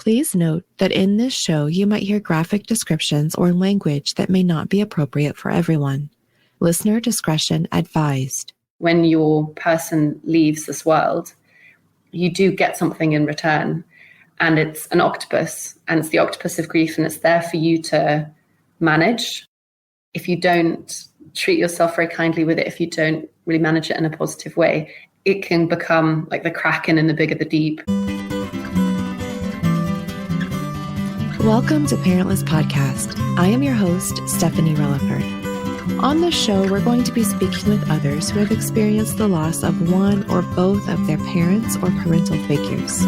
Please note that in this show, you might hear graphic descriptions or language that may not be appropriate for everyone. Listener discretion advised. When your person leaves this world, you do get something in return, and it's an octopus, and it's the octopus of grief, and it's there for you to manage. If you don't treat yourself very kindly with it, if you don't really manage it in a positive way, it can become like the kraken in the big of the deep. Welcome to Parentless Podcast. I am your host, Stephanie Relaford. On this show, we're going to be speaking with others who have experienced the loss of one or both of their parents or parental figures.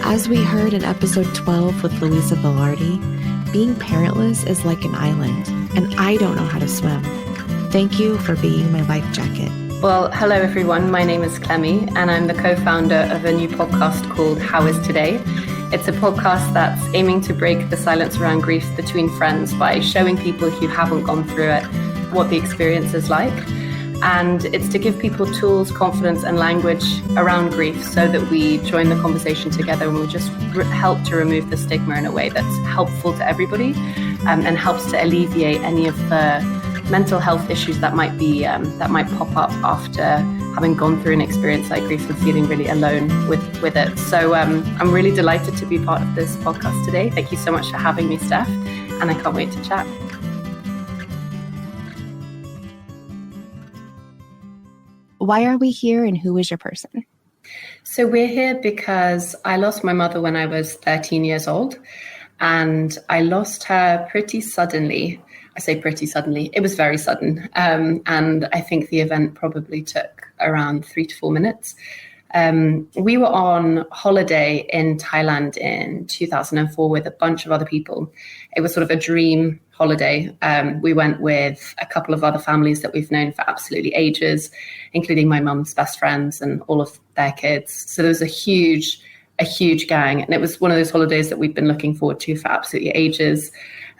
As we heard in episode 12 with Louisa Velarde, being parentless is like an island, and I don't know how to swim. Thank you for being my life jacket. Well, hello everyone. My name is Clemmie, and I'm the co-founder of a new podcast called How Is Today? It's a podcast that's aiming to break the silence around grief between friends by showing people who haven't gone through it what the experience is like. And it's to give people tools, confidence, and language around grief so that we join the conversation together and we just help to remove the stigma in a way that's helpful to everybody and helps to alleviate any of the mental health issues that might pop up after having gone through an experience like grief and feeling really alone with it. So I'm really delighted to be part of this podcast today. Thank you so much for having me, Steph, and I can't wait to chat. Why are we here, and who is your person? So we're here because I lost my mother when I was 13 years old, and I lost her pretty suddenly. I say pretty suddenly, it was very sudden. And I think the event probably took around 3 to 4 minutes. We were on holiday in Thailand in 2004 with a bunch of other people. It was sort of a dream holiday. We went with a couple of other families that we've known for absolutely ages, including my mum's best friends and all of their kids. So there was a huge gang. And it was one of those holidays that we've been looking forward to for absolutely ages.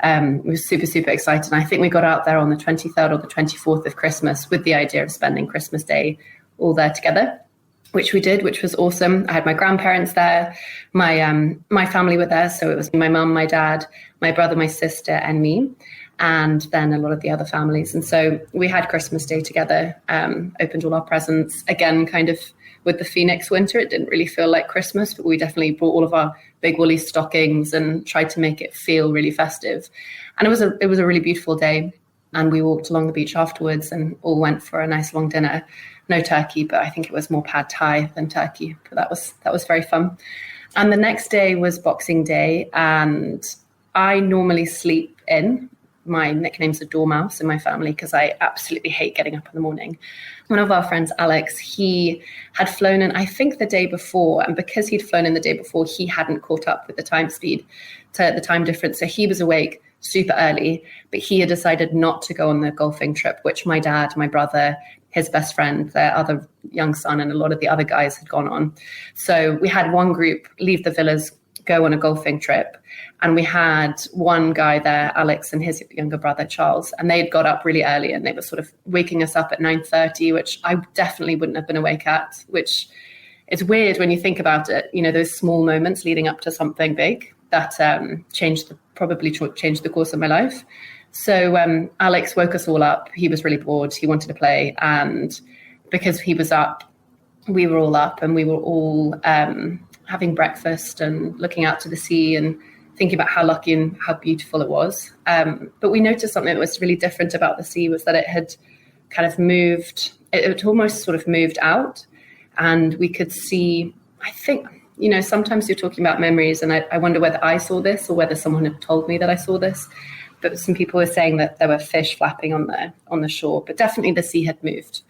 We were super, super excited. And I think we got out there on the 23rd or the 24th of Christmas with the idea of spending Christmas Day all there together, which we did, which was awesome. I had my grandparents there. My family were there. So it was my mum, my dad, my brother, my sister, and me, and then a lot of the other families. And so we had Christmas Day together, opened all our presents. Again, kind of with the Phoenix winter, it didn't really feel like Christmas, but we definitely brought all of our big woolly stockings and tried to make it feel really festive. And it was a really beautiful day. And we walked along the beach afterwards and all went for a nice long dinner. No turkey, but I think it was more pad thai than turkey. But that was very fun. And the next day was Boxing Day, and I normally sleep in. My nickname's a dormouse in my family because I absolutely hate getting up in the morning. One of our friends, Alex, he had flown in, I think, the day before. And because he'd flown in the day before, he hadn't caught up with the time difference. So he was awake super early, but he had decided not to go on the golfing trip, which my dad, my brother, his best friend, their other young son, and a lot of the other guys had gone on. So we had one group leave the villas, go on a golfing trip. And we had one guy there, Alex, and his younger brother, Charles, and they'd got up really early and they were sort of waking us up at 9:30, which I definitely wouldn't have been awake at, which is weird when you think about it. You know, those small moments leading up to something big that probably changed the course of my life. So Alex woke us all up. He was really bored. He wanted to play. And because he was up, we were all up, and we were all having breakfast and looking out to the sea and thinking about how lucky and how beautiful it was. But we noticed something that was really different about the sea was that it had kind of moved, it almost sort of moved out. And we could see, I think, you know, sometimes you're talking about memories, and I wonder whether I saw this or whether someone had told me that I saw this. But some people were saying that there were fish flapping on the shore, but definitely the sea had moved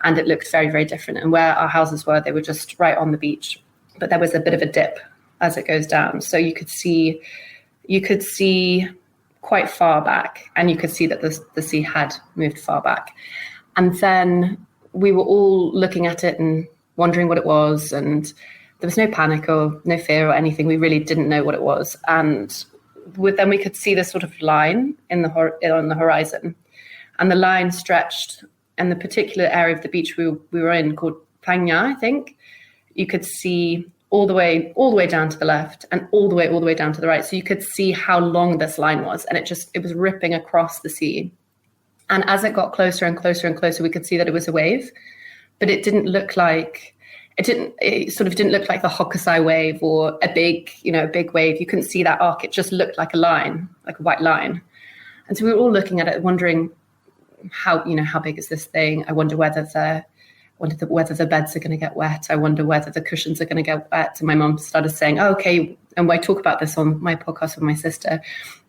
and it looked very, very different. And where our houses were, they were just right on the beach, but there was a bit of a dip as it goes down. So you could see quite far back, and you could see that the sea had moved far back. And then we were all looking at it and wondering what it was. And there was no panic or no fear or anything. We really didn't know what it was. And then we could see this sort of line on the horizon, and the line stretched. And the particular area of the beach we were in, called Panya, I think, you could see all the way down to the left, and all the way down to the right. So you could see how long this line was, and it was ripping across the sea. And as it got closer and closer and closer, we could see that it was a wave, but it didn't look like it sort of didn't look like the Hokusai wave or a big wave. You couldn't see that arc. It just looked like a line, like a white line. And so we were all looking at it, wondering how big is this thing? I wonder whether the beds are going to get wet. I wonder whether the cushions are going to get wet. And my mom started saying, oh, okay. And I talk about this on my podcast with my sister,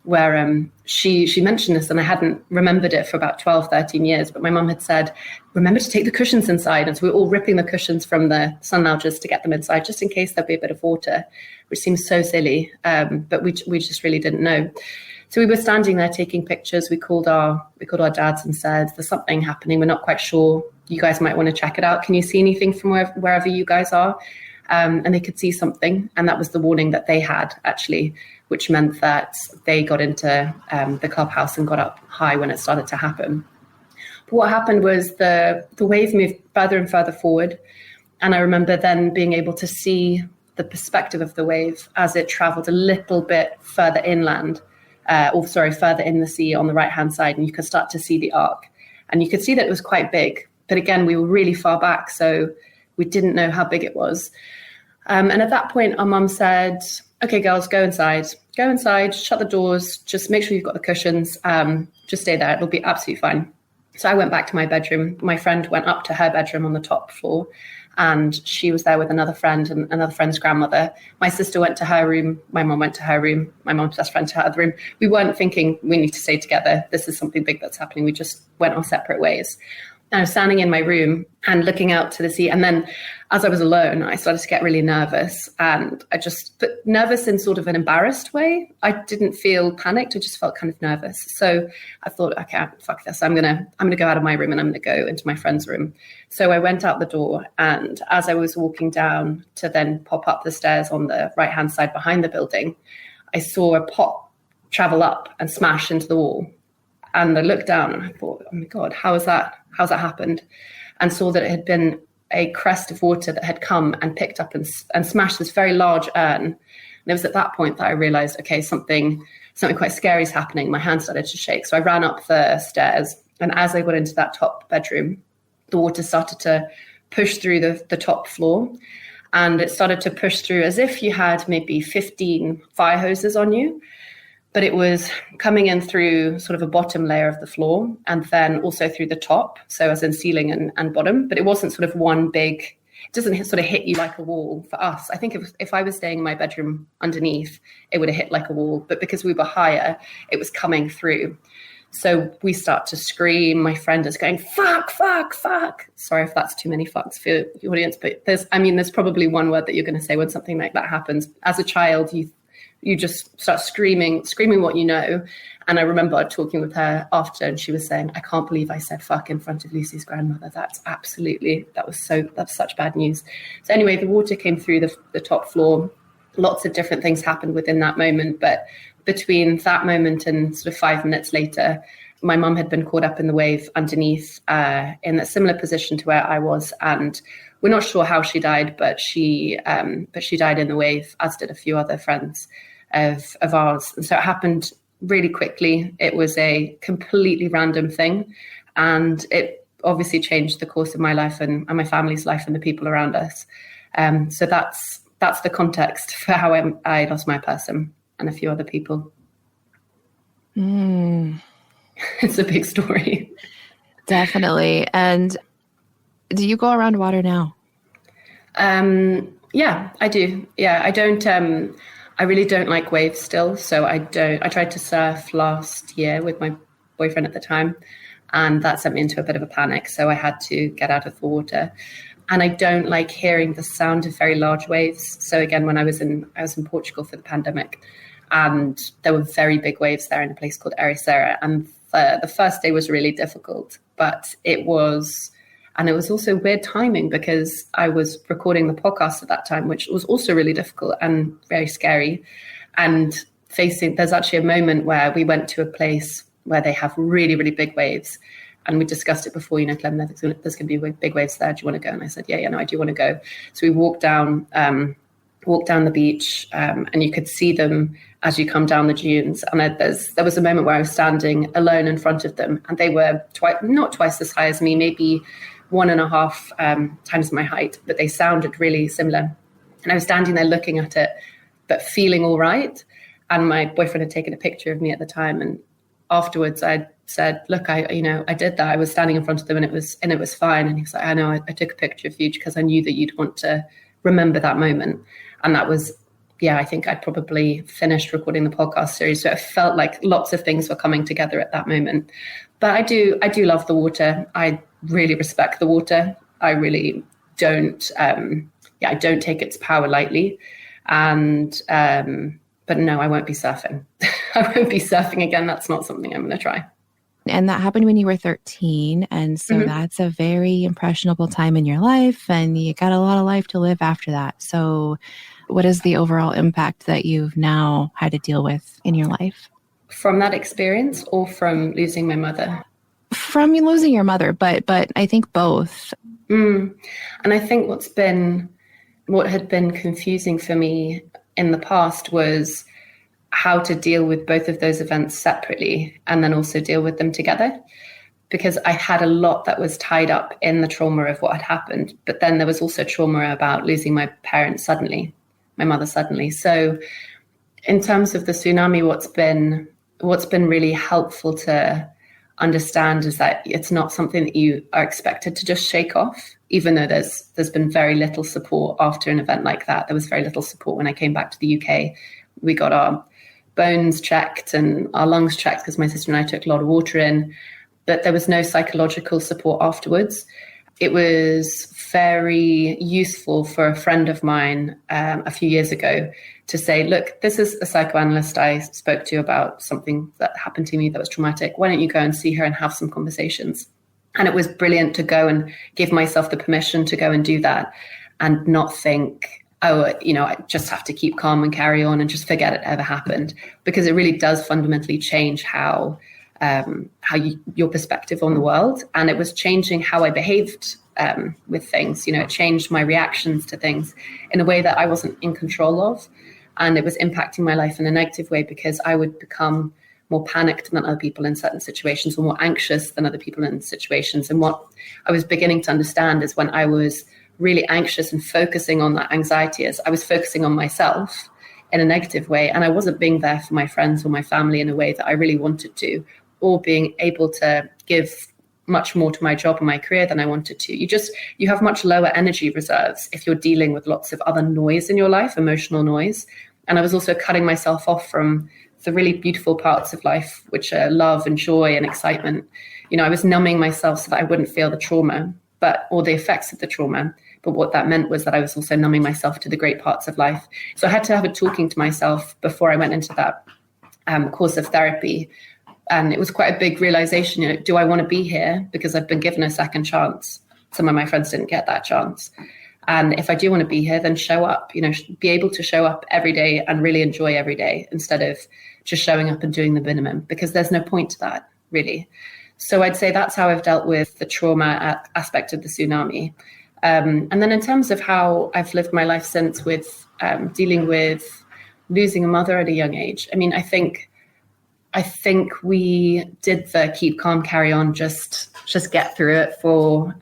where she mentioned this, and I hadn't remembered it for about 12, 13 years. But my mom had said, remember to take the cushions inside. And so we were all ripping the cushions from the sun loungers to get them inside, just in case there'd be a bit of water, which seems so silly. But we just really didn't know. So we were standing there taking pictures. We called our dads and said, there's something happening. We're not quite sure. You guys might want to check it out. Can you see anything from wherever you guys are? And they could see something. And that was the warning that they had, actually, which meant that they got into the clubhouse and got up high when it started to happen. But what happened was the wave moved further and further forward. And I remember then being able to see the perspective of the wave as it traveled a little bit further inland, further in the sea on the right-hand side. And you could start to see the arc. And you could see that it was quite big. But again, we were really far back, so we didn't know how big it was. And at that point, our mum said, okay, girls, go inside, shut the doors, just make sure you've got the cushions, just stay there, it'll be absolutely fine. So I went back to my bedroom. My friend went up to her bedroom on the top floor, and she was there with another friend and another friend's grandmother. My sister went to her room, my mum went to her room, my mum's best friend to her other room. We weren't thinking we need to stay together, this is something big that's happening. We just went our separate ways. I was standing in my room and looking out to the sea. And then as I was alone, I started to get really nervous, but nervous in sort of an embarrassed way. I didn't feel panicked. I just felt kind of nervous. So I thought, okay, fuck this. I'm going to go out of my room and I'm going to go into my friend's room. So I went out the door, and as I was walking down to then pop up the stairs on the right-hand side behind the building, I saw a pot travel up and smash into the wall. And I looked down and I thought, oh my God, how's that happened? And saw that it had been a crest of water that had come and picked up and smashed this very large urn. And it was at that point that I realized, okay, something quite scary is happening. My hand started to shake. So I ran up the stairs. And as I got into that top bedroom, the water started to push through the top floor. And it started to push through as if you had maybe 15 fire hoses on you. But it was coming in through sort of a bottom layer of the floor, and then also through the top, so as in ceiling and bottom. But it wasn't sort of one big, it doesn't sort of hit you like a wall for us. I think if I was staying in my bedroom underneath, it would have hit like a wall. But because we were higher, it was coming through. So we start to scream. My friend is going, fuck, fuck, fuck. Sorry if that's too many fucks for the audience, but there's probably one word that you're going to say when something like that happens. As a child, you just start screaming what you know. And I remember talking with her after, and she was saying, I can't believe I said fuck in front of Lucy's grandmother. That was such bad news. So anyway, the water came through the top floor. Lots of different things happened within that moment. But between that moment and sort of 5 minutes later, my mum had been caught up in the wave underneath in a similar position to where I was. And we're not sure how she died, but she died in the wave, as did a few other friends of ours. And so it happened really quickly. It was a completely random thing. And it obviously changed the course of my life and my family's life and the people around us. So that's the context for how I lost my person and a few other people. It's a big story. Definitely. And do you go around water now? Yeah, I do. Yeah, I don't, I really don't like waves still. So I tried to surf last year with my boyfriend at the time, and that sent me into a bit of a panic. So I had to get out of the water, and I don't like hearing the sound of very large waves. So again, when I was in Portugal for the pandemic, and there were very big waves there in a place called Ericeira. And the first day was really difficult, but it was also weird timing because I was recording the podcast at that time, which was also really difficult and very scary. And there's actually a moment where we went to a place where they have really, really big waves. And we discussed it before, Clem, there's going to be big waves there. Do you want to go? And I said, yeah, no, I do want to go. So we walked down walk down the beach, and you could see them as you come down the dunes. And there was a moment where I was standing alone in front of them, and they were not twice as high as me, maybe 1.5 times my height, but they sounded really similar. And I was standing there looking at it, but feeling all right. And my boyfriend had taken a picture of me at the time. And afterwards I said, look, I did that. I was standing in front of them and it was fine. And he was like, I know, I took a picture of you because I knew that you'd want to remember that moment. And that was, I think I'd probably finished recording the podcast series. So it felt like lots of things were coming together at that moment. But I do love the water. I really respect the water. I really don't, I don't take its power lightly. And, but no, I won't be surfing. I won't be surfing again. That's not something I'm going to try. And that happened when you were 13. And so that's a very impressionable time in your life. And you got a lot of life to live after that. So what is the overall impact that you've now had to deal with in your life? From that experience or from losing my mother? From losing your mother, but I think both. And I think what had been confusing for me in the past was how to deal with both of those events separately and then also deal with them together, because I had a lot that was tied up in the trauma of what had happened. But then there was also trauma about losing my parents suddenly, my mother suddenly. So in terms of the tsunami, what's been really helpful to understand is that it's not something that you are expected to just shake off, even though there's been very little support after an event like that. There was very little support when I came back to the UK. We got our bones checked and our lungs checked because my sister and I took a lot of water in, but there was no psychological support afterwards. It was very useful for a friend of mine a few years ago to say, look, this is a psychoanalyst I spoke to about something that happened to me that was traumatic. Why don't you go and see her and have some conversations? And it was brilliant to go and give myself the permission to go and do that and not think, I just have to keep calm and carry on and just forget it ever happened, because it really does fundamentally change how your perspective on the world. And it was changing how I behaved with things. It changed my reactions to things in a way that I wasn't in control of. And it was impacting my life in a negative way because I would become more panicked than other people in certain situations or more anxious than other people in situations. And what I was beginning to understand is when I was really anxious and focusing on that anxiety, as I was focusing on myself in a negative way, and I wasn't being there for my friends or my family in a way that I really wanted to, or being able to give much more to my job and my career than I wanted to. You have much lower energy reserves if you're dealing with lots of other noise in your life, emotional noise. And I was also cutting myself off from the really beautiful parts of life, which are love and joy and excitement. I was numbing myself so that I wouldn't feel the trauma, or the effects of the trauma. But what that meant was that I was also numbing myself to the great parts of life. So I had to have a talking to myself before I went into that course of therapy. And it was quite a big realization, do I want to be here? Because I've been given a second chance. Some of my friends didn't get that chance. And if I do want to be here, then show up, be able to show up every day and really enjoy every day instead of just showing up and doing the minimum, because there's no point to that, really. So I'd say that's how I've dealt with the trauma aspect of the tsunami. And then in terms of how I've lived my life since with dealing with losing a mother at a young age, I think we did the keep calm, carry on, just get through it for,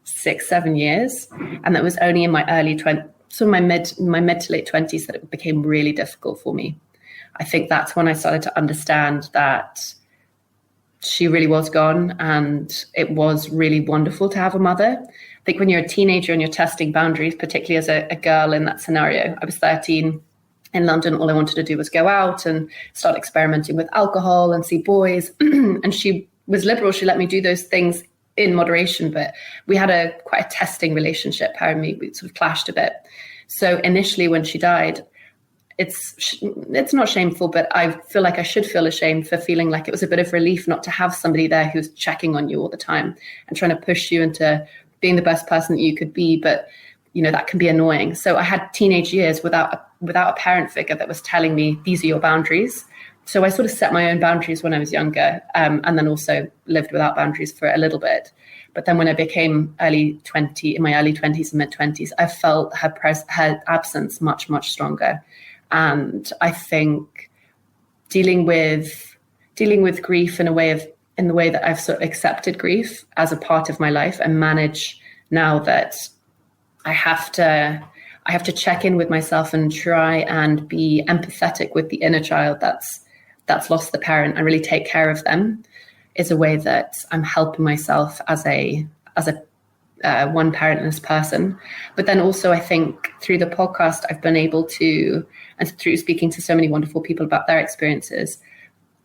6-7 years. And that was only in my early 20s, so my mid to late 20s, that it became really difficult for me. I think that's when I started to understand that she really was gone, and it was really wonderful to have a mother. I think when you're a teenager and you're testing boundaries, particularly as a girl in that scenario, I was 13 in London. All I wanted to do was go out and start experimenting with alcohol and see boys. And she was liberal. She let me do those things in moderation, but we had quite a testing relationship, her and me. We sort of clashed a bit. So initially when she died, it's not shameful, but I feel like I should feel ashamed for feeling like it was a bit of relief not to have somebody there who's checking on you all the time and trying to push you into being the best person that you could be. But that can be annoying. So I had teenage years without a parent figure that was telling me, these are your boundaries. So I sort of set my own boundaries when I was younger, and then also lived without boundaries for a little bit. But then when I became in my early 20s and mid 20s, I felt her absence much, much stronger. And I think dealing with grief in the way that I've sort of accepted grief as a part of my life, and manage now that I have to check in with myself and try and be empathetic with the inner child that's lost the parent and really take care of them, is a way that I'm helping myself as a one parentless person. But then also I think through the podcast, I've been able to, and through speaking to so many wonderful people about their experiences,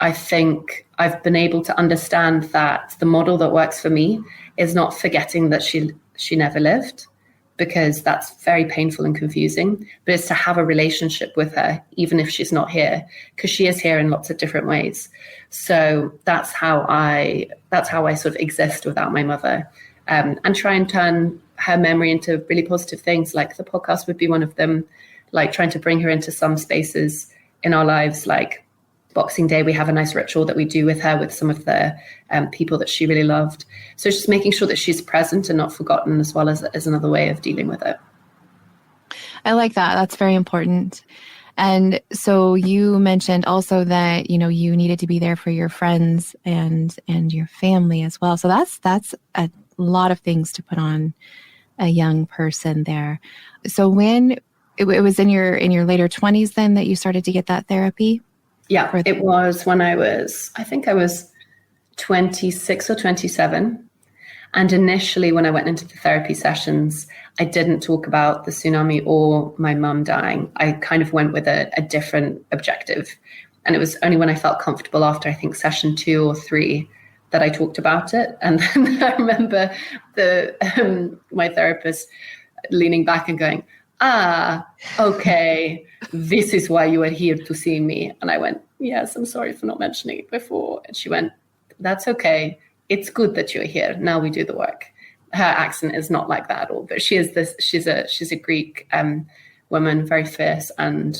I think I've been able to understand that the model that works for me is not forgetting that she never lived, because that's very painful and confusing, but it's to have a relationship with her, even if she's not here, because she is here in lots of different ways. So that's how I sort of exist without my mother, and try and turn her memory into really positive things. Like the podcast would be one of them, like trying to bring her into some spaces in our lives, like Boxing Day, we have a nice ritual that we do with her with some of the people that she really loved. So just making sure that she's present and not forgotten, as well as another way of dealing with it. I like that. That's very important. And so you mentioned also that, you needed to be there for your friends and your family as well. So that's a lot of things to put on a young person there. So when it was in your later 20s then that you started to get that therapy? Yeah, it was when I was 26 or 27. And initially when I went into the therapy sessions, I didn't talk about the tsunami or my mum dying. I kind of went with a different objective. And it was only when I felt comfortable after, I think, session 2 or 3 that I talked about it. And then I remember my therapist leaning back and going, okay, this is why you are here to see me. And I went, yes, I'm sorry for not mentioning it before. And she went, that's okay. It's good that you're here. Now we do the work. Her accent is not like that at all, but she's a Greek woman, very fierce, and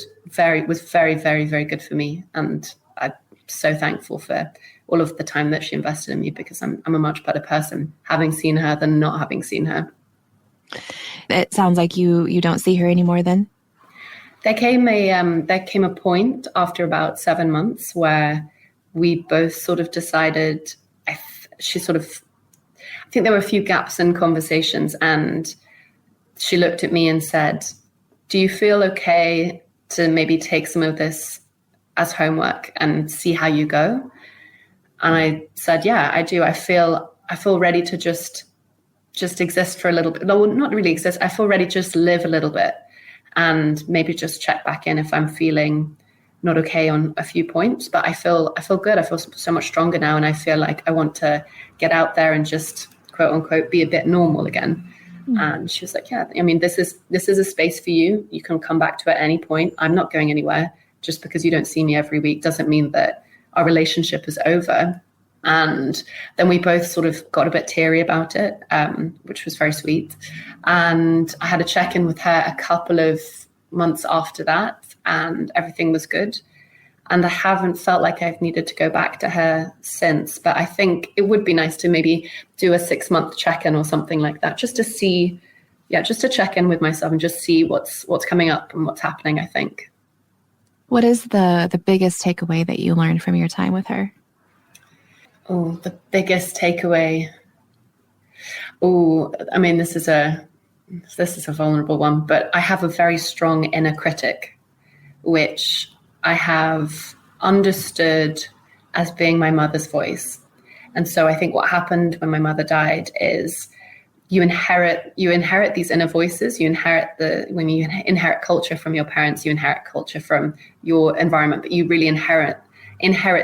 was very, very, very good for me. And I'm so thankful for all of the time that she invested in me, because I'm a much better person having seen her than not having seen her. It sounds like you don't see her anymore then? There came a point after about 7 months where we both sort of decided, I think there were a few gaps in conversations, and she looked at me and said, do you feel okay to maybe take some of this as homework and see how you go? And I said, yeah, I do. I feel ready to just exist for a little bit. No, not really exist. I feel ready to just live a little bit, and maybe just check back in if I'm feeling not okay on a few points. But I feel good. I feel so much stronger now, and I feel like I want to get out there and just, quote unquote, be a bit normal again. And she was like, yeah, I mean, this is a space for you. You can come back to it at any point. I'm not going anywhere. Just because you don't see me every week doesn't mean that our relationship is over. And then we both sort of got a bit teary about it, which was very sweet. And I had a check-in with her a couple of months after that, and everything was good. And I haven't felt like I've needed to go back to her since. But I think it would be nice to maybe do a 6-month check-in or something like that, just to see, just to check in with myself and just see what's coming up and what's happening, I think. What is the biggest takeaway that you learned from your time with her? Oh, the biggest takeaway. Oh, I mean, this is a vulnerable one, but I have a very strong inner critic, which I have understood as being my mother's voice. And so I think what happened when my mother died is you inherit these inner voices. When you inherit culture from your parents, you inherit culture from your environment, but you really inherit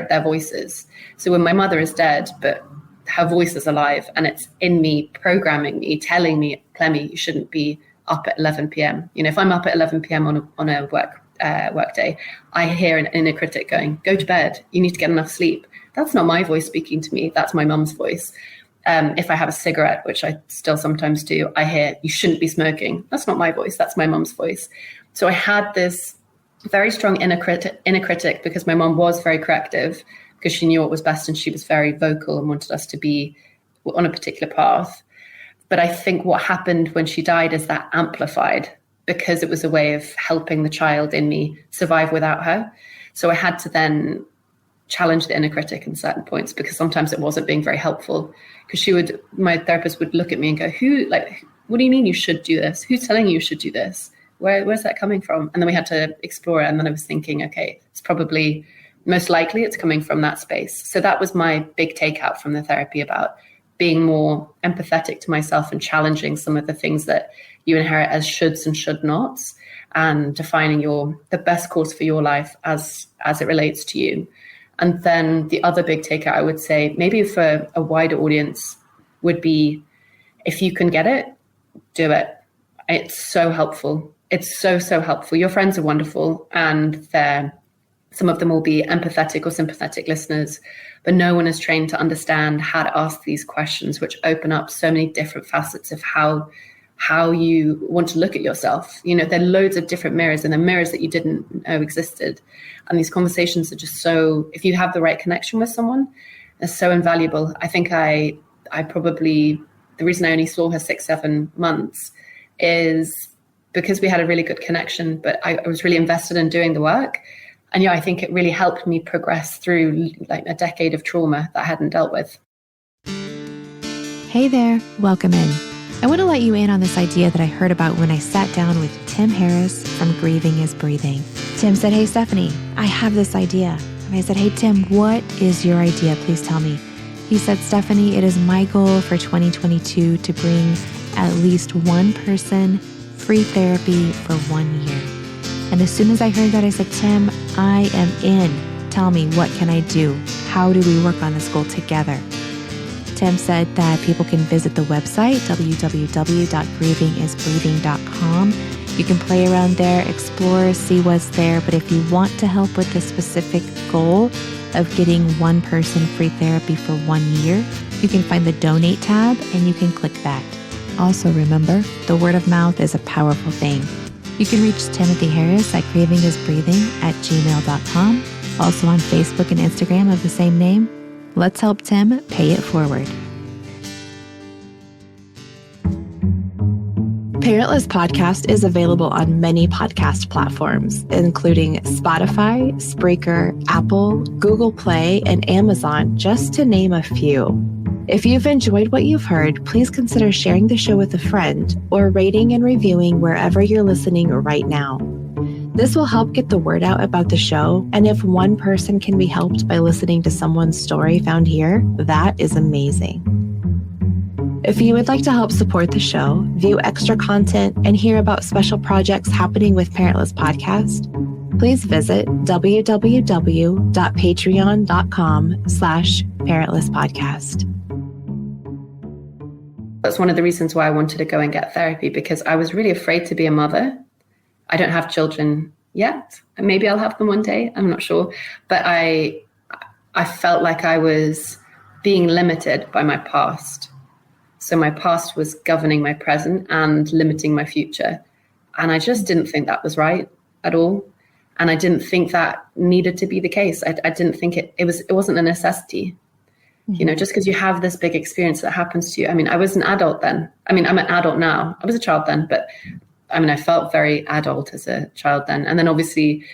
their voices. So when my mother is dead, but her voice is alive, and it's in me, programming me, telling me, Clemmie, you shouldn't be up at 11 p.m. If I'm up at 11 p.m. on a work day, I hear an inner critic going, go to bed, you need to get enough sleep. That's not my voice speaking to me. That's my mum's voice. If I have a cigarette, which I still sometimes do, I hear, you shouldn't be smoking. That's not my voice. That's my mum's voice. So I had this very strong inner critic because my mom was very corrective because she knew what was best and she was very vocal and wanted us to be on a particular path. But I think what happened when she died is that amplified because it was a way of helping the child in me survive without her. So I had to then challenge the inner critic in certain points because sometimes it wasn't being very helpful. Because my therapist would look at me and go, what do you mean you should do this? Who's telling you should do this? Where's that coming from? And then we had to explore it. And then I was thinking, okay, it's probably most likely it's coming from that space. So that was my big takeout from the therapy about being more empathetic to myself and challenging some of the things that you inherit as shoulds and should nots, and defining the best course for your life as it relates to you. And then the other big takeout, I would say, maybe for a wider audience, would be if you can get it, do it. It's so helpful. It's so, so helpful. Your friends are wonderful, and some of them will be empathetic or sympathetic listeners, but no one is trained to understand how to ask these questions, which open up so many different facets of how you want to look at yourself. You know, there are loads of different mirrors, and the mirrors that you didn't know existed. And these conversations are just so, if you have the right connection with someone, they're so invaluable. I think I probably, the reason I only saw her 6-7 months is because we had a really good connection, but I was really invested in doing the work. And I think it really helped me progress through like a decade of trauma that I hadn't dealt with. Hey there, welcome in. I want to let you in on this idea that I heard about when I sat down with Tim Harris from Grieving is Breathing. Tim said, hey, Stephanie, I have this idea. And I said, hey, Tim, what is your idea? Please tell me. He said, Stephanie, it is my goal for 2022 to bring at least one person free therapy for 1 year. And as soon as I heard that, I said, Tim, I am in. Tell me, what can I do? How do we work on this goal together? Tim said that people can visit the website, www.grievingisbreathing.com. You can play around there, explore, see what's there. But if you want to help with the specific goal of getting one person free therapy for 1 year, you can find the donate tab and you can click that. Also remember, the word of mouth is a powerful thing. You can reach Timothy Harris at grievingisbreathing@gmail.com. Also on Facebook and Instagram of the same name. Let's help Tim pay it forward. Parentless podcast is available on many podcast platforms, including Spotify, Spreaker, Apple, Google Play, and Amazon, just to name a few. If you've enjoyed what you've heard, please consider sharing the show with a friend or rating and reviewing wherever you're listening right now. This will help get the word out about the show, and if one person can be helped by listening to someone's story found here, that is amazing. If you would like to help support the show, view extra content, and hear about special projects happening with Parentless Podcast, please visit www.patreon.com/parentlesspodcast. That's one of the reasons why I wanted to go and get therapy, because I was really afraid to be a mother. I don't have children yet. Maybe I'll have them one day. I'm not sure. But I felt like I was being limited by my past. So my past was governing my present and limiting my future. And I just didn't think that was right at all. And I didn't think that needed to be the case. I didn't think it wasn't a necessity. You know, just because you have this big experience that happens to you. I mean, I was an adult then. I mean, I'm an adult now. I was a child then, but I mean, I felt very adult as a child then. And then obviously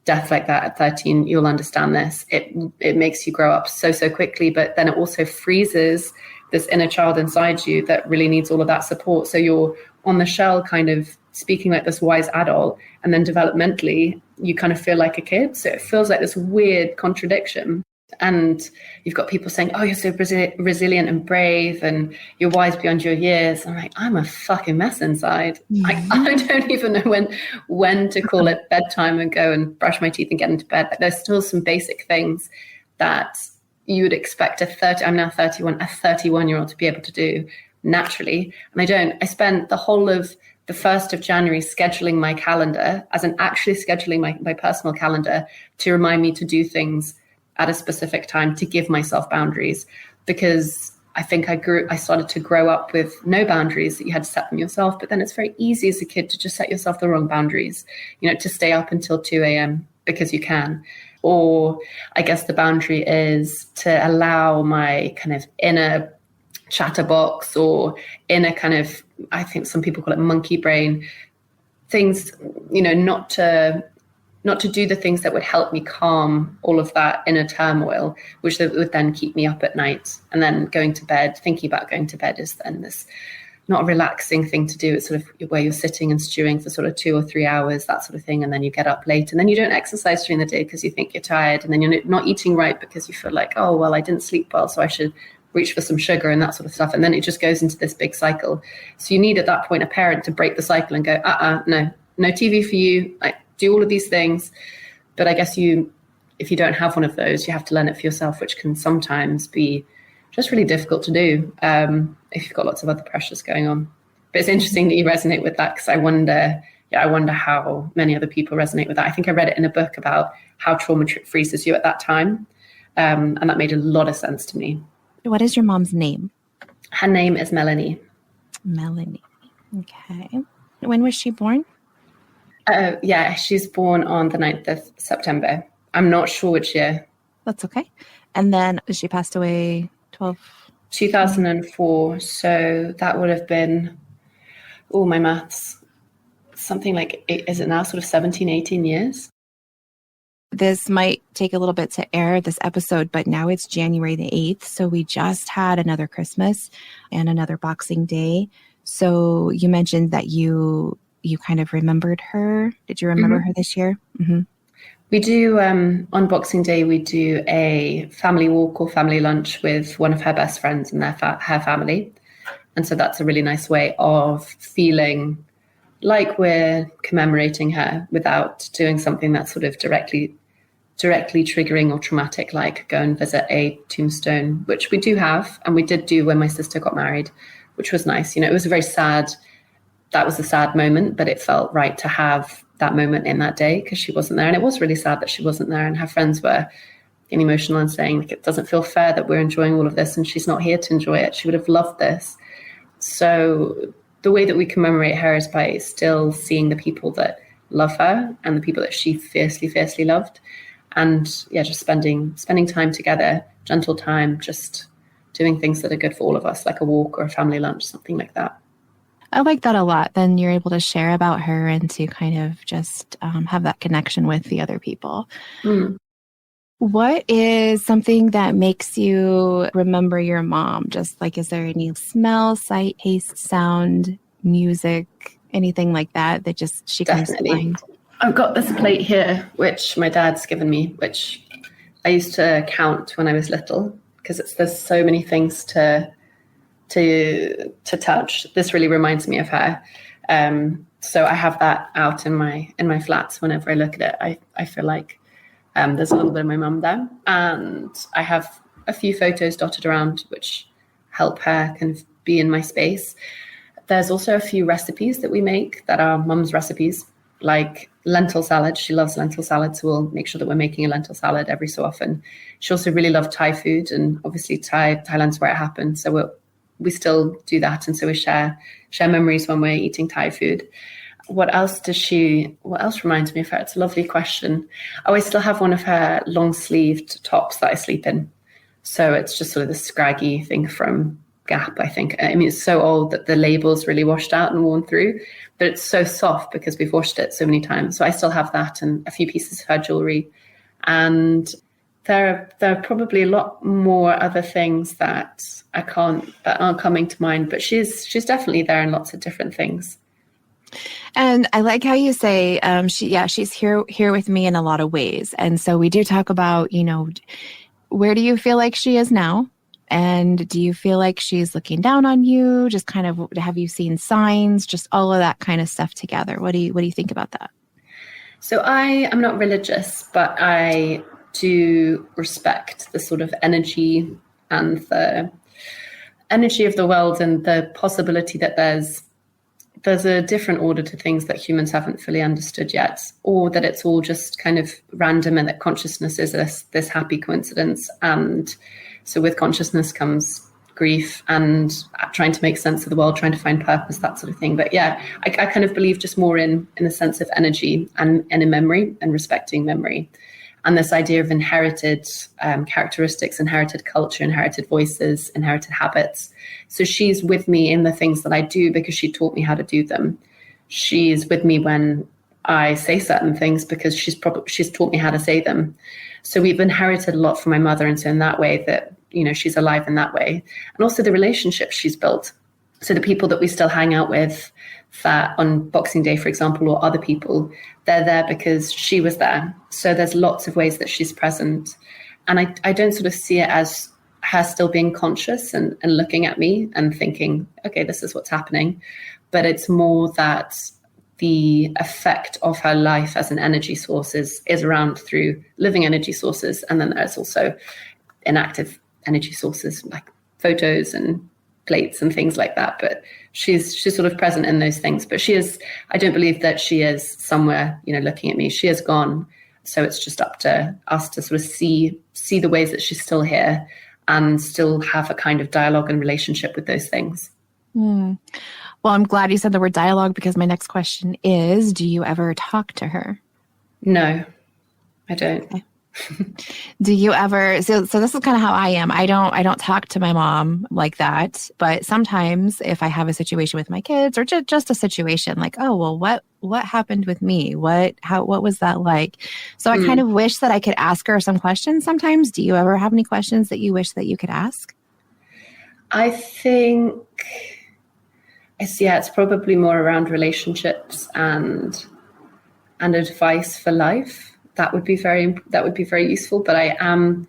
death like that at 13, you'll understand this. It makes you grow up so, so quickly, but then it also freezes this inner child inside you that really needs all of that support. So you're on the shell kind of speaking like this wise adult, and then developmentally, you kind of feel like a kid. So it feels like this weird contradiction. And you've got people saying, oh, you're so resilient and brave and you're wise beyond your years. I'm like, I'm a fucking mess inside. Mm-hmm. I don't even know when to call it bedtime and go and brush my teeth and get into bed. Like, there's still some basic things that you would expect I'm now 31, a 31-year-old to be able to do naturally. And I don't. I spent the whole of the 1st of January scheduling my calendar, as in actually scheduling my personal calendar to remind me to do things at a specific time, to give myself boundaries, because I think I started to grow up with no boundaries, that you had to set them yourself. But then it's very easy as a kid to just set yourself the wrong boundaries, to stay up until 2 a.m. because you can. Or I guess the boundary is to allow my kind of inner chatterbox or inner kind of, I think some people call it monkey brain, things, not to do the things that would help me calm all of that inner turmoil, which would then keep me up at night. And then thinking about going to bed is then this not a relaxing thing to do. It's sort of where you're sitting and stewing for sort of 2 or 3 hours, that sort of thing. And then you get up late and then you don't exercise during the day because you think you're tired. And then you're not eating right because you feel like, oh, well, I didn't sleep well, so I should reach for some sugar and that sort of stuff. And then it just goes into this big cycle. So you need at that point a parent to break the cycle and go, no TV for you. Like, do all of these things. But I guess if you don't have one of those, you have to learn it for yourself, which can sometimes be just really difficult to do if you've got lots of other pressures going on. But it's interesting that you resonate with that, because I wonder how many other people resonate with that. I think I read it in a book about how trauma freezes you at that time. And that made a lot of sense to me. What is your mom's name? Her name is Melanie. Melanie. Okay. When was she born? She's born on the 9th of September. I'm not sure which year. That's okay. And then she passed away 2004. So that would have been, my maths, something like, is it now sort of 17, 18 years? This might take a little bit to air this episode, but now it's January the 8th. So we just had another Christmas and another Boxing Day. So you mentioned that you kind of remembered her. Did you remember her this year? Mm-hmm. We do, on Boxing Day, we do a family walk or family lunch with one of her best friends and her family. And so that's a really nice way of feeling like we're commemorating her without doing something that's sort of directly triggering or traumatic, like go and visit a tombstone, which we do have. And we did do when my sister got married, which was nice. It was that was a sad moment, but it felt right to have that moment in that day because she wasn't there. And it was really sad that she wasn't there. And her friends were getting emotional and saying, like, it doesn't feel fair that we're enjoying all of this and she's not here to enjoy it. She would have loved this. So the way that we commemorate her is by still seeing the people that love her and the people that she fiercely, fiercely loved. And just spending time together, gentle time, just doing things that are good for all of us, like a walk or a family lunch, something like that. I like that a lot. Then you're able to share about her and to kind of just have that connection with the other people. Mm. What is something that makes you remember your mom? Just like, is there any smell, sight, taste, sound, music, anything like that just she comes to mind? I've got this plate here, which my dad's given me, which I used to count when I was little, because there's so many things to touch. This really reminds me of her. So I have that out in my flats. Whenever I look at it, I feel like there's a little bit of my mum there. And I have a few photos dotted around which help her kind of be in my space. There's also a few recipes that we make that are mum's recipes, like lentil salad. She loves lentil salad, so we'll make sure that we're making a lentil salad every so often. She also really loved Thai food, and obviously Thailand's where it happened. So we still do that, and so we share memories when we're eating Thai food. What else reminds me of her? It's a lovely question. Oh, I still have one of her long-sleeved tops that I sleep in. So it's just sort of the scraggy thing from Gap, I think. I mean, it's so old that the label's really washed out and worn through, but it's so soft because we've washed it so many times. So I still have that and a few pieces of her jewelry. And there are probably a lot more other things that aren't coming to mind, but she's definitely there in lots of different things. And I like how you say, she's here with me in a lot of ways. And so we do talk about, where do you feel like she is now? And do you feel like she's looking down on you? Just kind of, have you seen signs? Just all of that kind of stuff together. What do you think about that? So I am not religious, but I do respect the sort of energy and the energy of the world and the possibility that there's a different order to things that humans haven't fully understood yet, or that it's all just kind of random and that consciousness is this happy coincidence. And so with consciousness comes grief and trying to make sense of the world, trying to find purpose, that sort of thing. But yeah, I kind of believe just more in a sense of energy and in memory and respecting memory. And this idea of inherited characteristics, inherited culture, inherited voices, inherited habits. So she's with me in the things that I do because she taught me how to do them. She's with me when I say certain things because she's taught me how to say them. So we've inherited a lot from my mother. And so in that way that, you know, she's alive in that way. And also the relationships she's built. So the people that we still hang out with that on Boxing Day, for example, or other people, they're there because she was there. So there's lots of ways that she's present. And I don't sort of see it as her still being conscious and looking at me and thinking, okay, this is what's happening. But it's more that the effect of her life as an energy source is around through living energy sources. And then there's also inactive energy sources like photos and plates and things like that. But she's sort of present in those things. But she is, I don't believe that she is somewhere, you know, looking at me. She is gone. So it's just up to us to sort of see the ways that she's still here and still have a kind of dialogue and relationship with those things. Well, I'm glad you said the word dialogue because my next question is, do you ever talk to her? No, I don't. Okay. Do you ever, so this is kind of how I am. I don't talk to my mom like that, but sometimes if I have a situation with my kids or just a situation like, oh, well, what happened with me? What was that like? So I kind of wish that I could ask her some questions sometimes. Do you ever have any questions that you wish that you could ask? I think it's probably more around relationships and advice for life. That would be very useful. But I am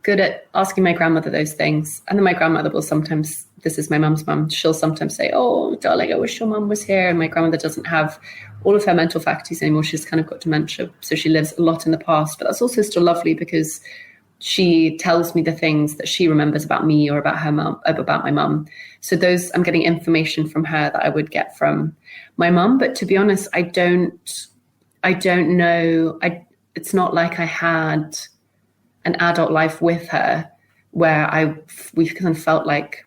good at asking my grandmother those things. And then my grandmother will sometimes, this is my mum's mum, she'll sometimes say, oh, darling, I wish your mum was here. And my grandmother doesn't have all of her mental faculties anymore. She's kind of got dementia. So she lives a lot in the past. But that's also still lovely because she tells me the things that she remembers about me or about her mum, about my mum. So those, I'm getting information from her that I would get from my mum. But to be honest, I don't know. It's not like I had an adult life with her where we kind of felt like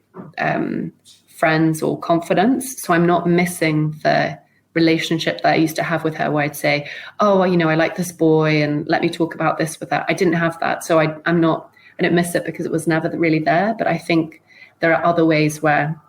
friends or confidants. So I'm not missing the relationship that I used to have with her where I'd say, oh, you know, I like this boy and let me talk about this with her. I didn't have that. So I don't miss it because it was never really there. But I think there are other ways where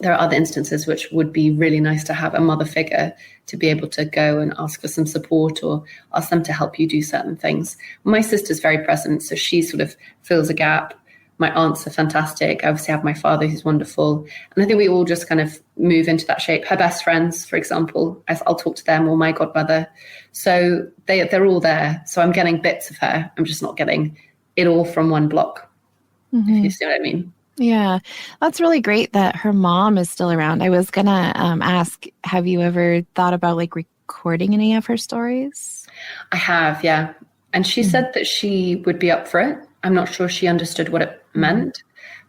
there are other instances which would be really nice to have a mother figure to be able to go and ask for some support or ask them to help you do certain things. My sister's very present, so she sort of fills a gap. My aunts are fantastic. I obviously have my father who's wonderful. And I think we all just kind of move into that shape. Her best friends, for example, I'll talk to them, or my godmother. So they're all there. So I'm getting bits of her. I'm just not getting it all from one block, if you see what I mean. Yeah, that's really great that her mom is still around. I was going to ask, have you ever thought about like recording any of her stories? I have, yeah. And she said that she would be up for it. I'm not sure she understood what it meant,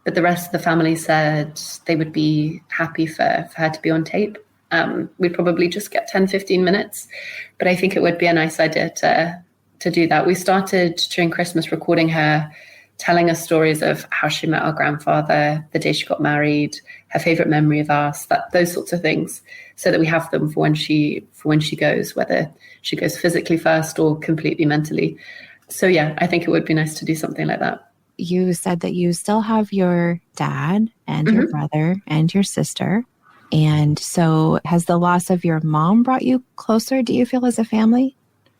but the rest of the family said they would be happy for her to be on tape. We'd probably just get 10, 15 minutes, but I think it would be a nice idea to do that. We started during Christmas recording her telling us stories of how she met our grandfather, the day she got married, her favorite memory of us, those sorts of things, so that we have them for when she goes, whether she goes physically first or completely mentally. So yeah, I think it would be nice to do something like that. You said that you still have your dad and your brother and your sister. And so has the loss of your mom brought you closer, do you feel, as a family?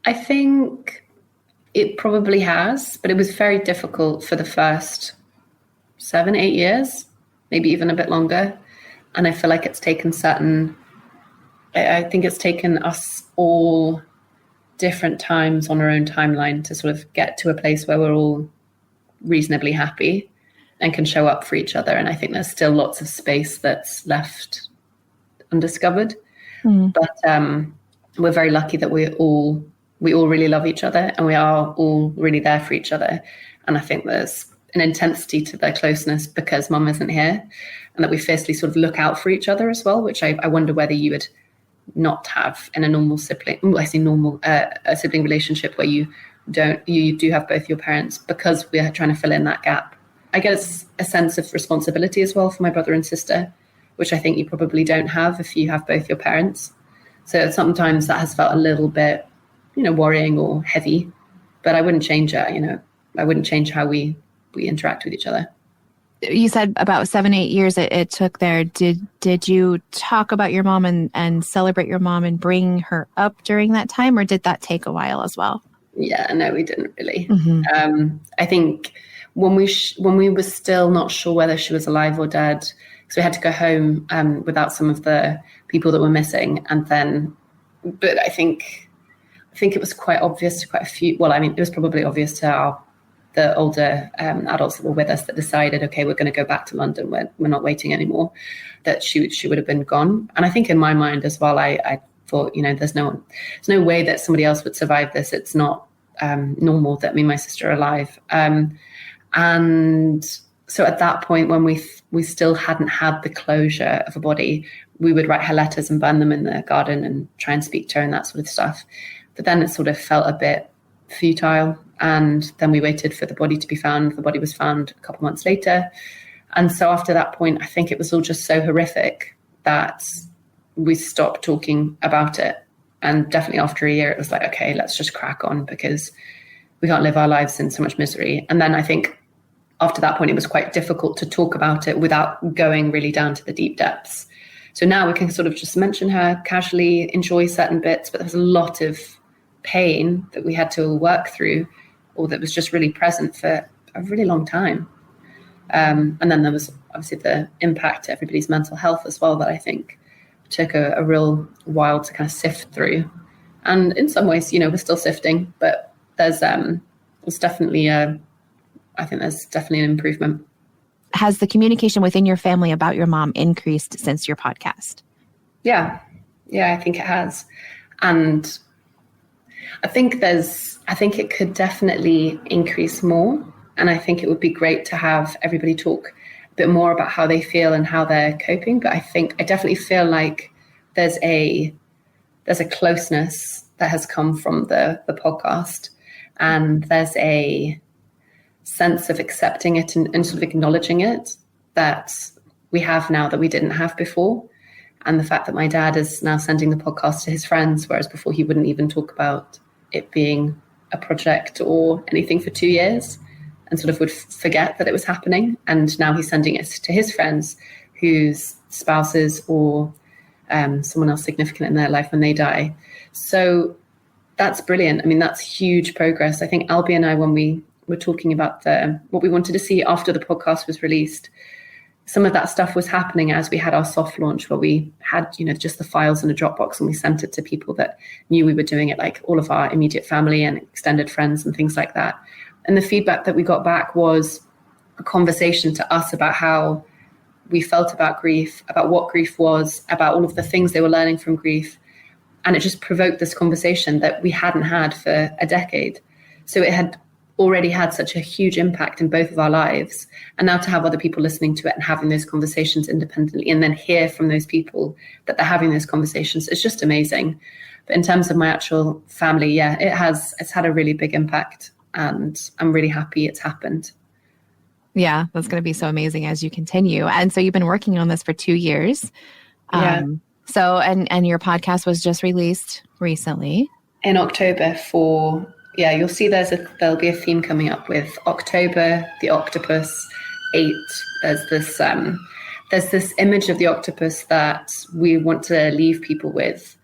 I think it probably has, but it was very difficult for the first 7, 8 years, maybe even a bit longer. And I feel like it's taken I think it's taken us all different times on our own timeline to sort of get to a place where we're all reasonably happy and can show up for each other. And I think there's still lots of space that's left undiscovered. But we're very lucky that we all really love each other and we are all really there for each other. And I think there's an intensity to their closeness because mum isn't here, and that we fiercely sort of look out for each other as well, which I wonder whether you would not have in a normal sibling, a sibling relationship where you do have both your parents, because we're trying to fill in that gap I guess, a sense of responsibility as well for my brother and sister, which I think you probably don't have if you have both your parents. So sometimes that has felt a little bit, worrying or heavy, but I wouldn't change it. I wouldn't change how we interact with each other. You said about 7-8 years it took there. Did you talk about your mom and celebrate your mom and bring her up during that time, or did that take a while as well? Yeah, no, we didn't really. Mm-hmm. I think when we were still not sure whether she was alive or dead, so we had to go home without some of the people that were missing, but I think it was quite obvious to quite a few. Well, I mean, it was probably obvious to the older adults that were with us that decided, okay, we're going to go back to London. We're not waiting anymore. That she would have been gone. And I think in my mind as well, I thought, there's no way that somebody else would survive this. It's not normal that me and my sister are alive. And so at that point, when we still hadn't had the closure of a body, we would write her letters and burn them in the garden and try and speak to her and that sort of stuff. But then it sort of felt a bit futile. And then we waited for the body to be found. The body was found a couple months later. And so after that point, I think it was all just so horrific that we stopped talking about it. And definitely after a year, it was like, okay, let's just crack on because we can't live our lives in so much misery. And then I think after that point, it was quite difficult to talk about it without going really down to the deep depths. So now we can sort of just mention her casually, enjoy certain bits, but there's a lot of pain that we had to work through, or that was just really present for a really long time. And then there was obviously the impact to everybody's mental health as well that I think took a real while to kind of sift through. And in some ways, we're still sifting, but there's definitely an improvement. Has the communication within your family about your mom increased since your podcast? Yeah, I think it has. And I think it could definitely increase more. And I think it would be great to have everybody talk a bit more about how they feel and how they're coping. But I definitely feel like there's a closeness that has come from the podcast. And there's a sense of accepting it and sort of acknowledging it that we have now that we didn't have before. And the fact that my dad is now sending the podcast to his friends, whereas before he wouldn't even talk about it being a project or anything for 2 years and sort of would forget that it was happening. And now he's sending it to his friends whose spouses or someone else significant in their life when they die. So that's brilliant. I mean, that's huge progress. I think Albie and I, when we were talking about what we wanted to see after the podcast was released, some of that stuff was happening as we had our soft launch, where we had, just the files in a Dropbox and we sent it to people that knew we were doing it, like all of our immediate family and extended friends and things like that. And the feedback that we got back was a conversation to us about how we felt about grief, about what grief was, about all of the things they were learning from grief. And it just provoked this conversation that we hadn't had for a decade. So it had already had such a huge impact in both of our lives. And now to have other people listening to it and having those conversations independently and then hear from those people that they're having those conversations, it's just amazing. But in terms of my actual family, yeah, it's had a really big impact and I'm really happy it's happened. Yeah, that's going to be so amazing as you continue. And so you've been working on this for 2 years. Yeah. So, and your podcast was just released recently. In October you'll see there'll be a theme coming up with October, the octopus, 8. There's this image of the octopus that we want to leave people with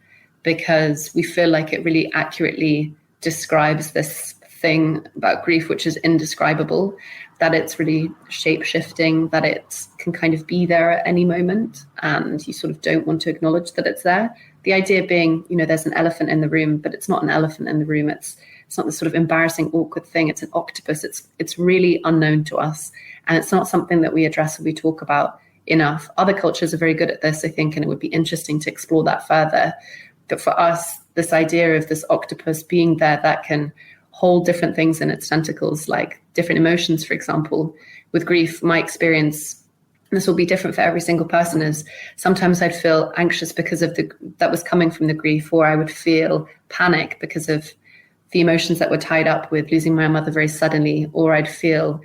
because we feel like it really accurately describes this thing about grief, which is indescribable, that it's really shape-shifting, that it can kind of be there at any moment and you sort of don't want to acknowledge that it's there. The idea being, there's an elephant in the room, but it's not an elephant in the room. It's not this sort of embarrassing, awkward thing. It's an octopus. It's really unknown to us. And it's not something that we address or we talk about enough. Other cultures are very good at this, I think, and it would be interesting to explore that further. But for us, this idea of this octopus being there that can hold different things in its tentacles, like different emotions, for example, with grief, my experience, this will be different for every single person, is sometimes I'd feel anxious because of that was coming from the grief, or I would feel panic because of the emotions that were tied up with losing my mother very suddenly, or I'd feel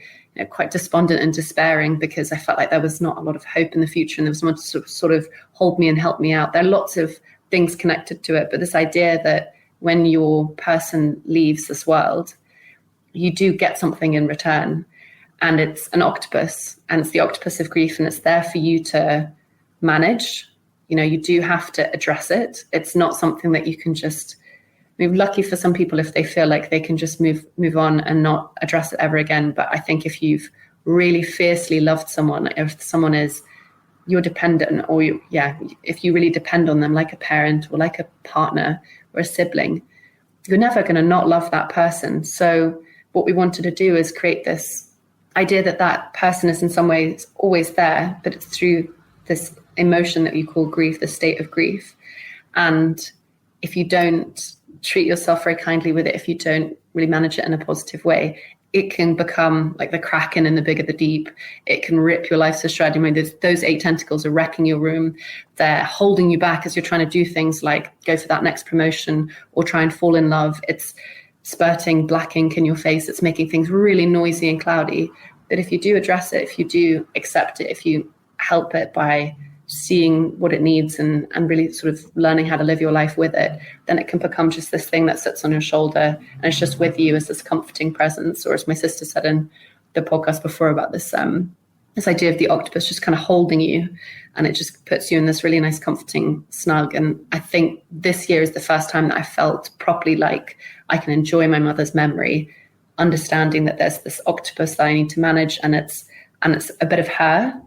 quite despondent and despairing because I felt like there was not a lot of hope in the future and there was someone to sort of hold me and help me out. There are lots of things connected to it, but this idea that when your person leaves this world, you do get something in return, and it's an octopus, and it's the octopus of grief, and it's there for you to manage. You do have to address it. It's not something that you can just, lucky for some people if they feel like they can just move on and not address it ever again. But I think if you've really fiercely loved someone, if someone is your dependent, or if you really depend on them like a parent or like a partner or a sibling, you're never going to not love that person. So what we wanted to do is create this idea that that person is in some ways always there, but it's through this emotion that you call grief, the state of grief. And if you don't treat yourself very kindly with it, if you don't really manage it in a positive way, it can become like the kraken in the big of the deep. It can rip your life to shreds. Those 8 tentacles are wrecking your room. They're holding you back as you're trying to do things like go for that next promotion or try and fall in love. It's spurting black ink in your face. It's making things really noisy and cloudy. But if you do address it, if you do accept it, if you help it by seeing what it needs and really sort of learning how to live your life with it, then it can become just this thing that sits on your shoulder and it's just with you as this comforting presence. Or as my sister said in the podcast before about this idea of the octopus just kind of holding you, and it just puts you in this really nice comforting snug. And I think this year is the first time that I felt properly like I can enjoy my mother's memory, understanding that there's this octopus that I need to manage, and it's a bit of her,